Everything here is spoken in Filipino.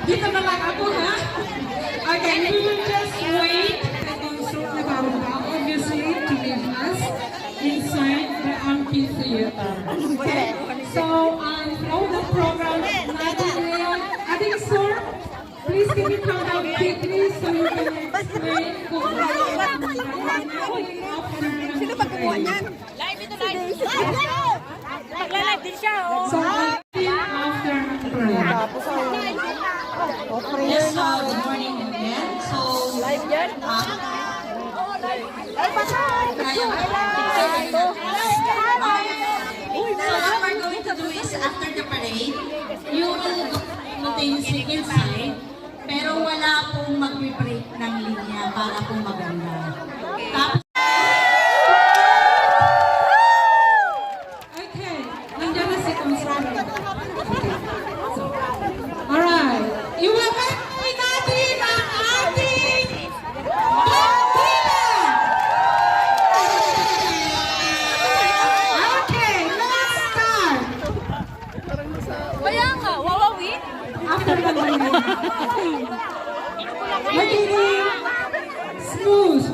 Dito na lang ako, ha? Okay, we will just wait for the Barangay, obviously, to leave us inside the amphitheater. Okay? So, through the program, Ating Sir, please give me come out quickly so you can explain kung Sino ba kumuha niyan? Live ito, live! Magla-live din siya, oh! So, after prayer. Yes, good morning again. So, Live yan? So what we're going to do is after the parade, you will continuously inside, pero wala pong mag-break ng linya para pong maganda. Tapos, Okay, nandiyan na si Consuelo. Alright, you will back natin ang ating bandila! Okay, let's start! Kaya nga, wawawi? After the bandila. Magiging smooth.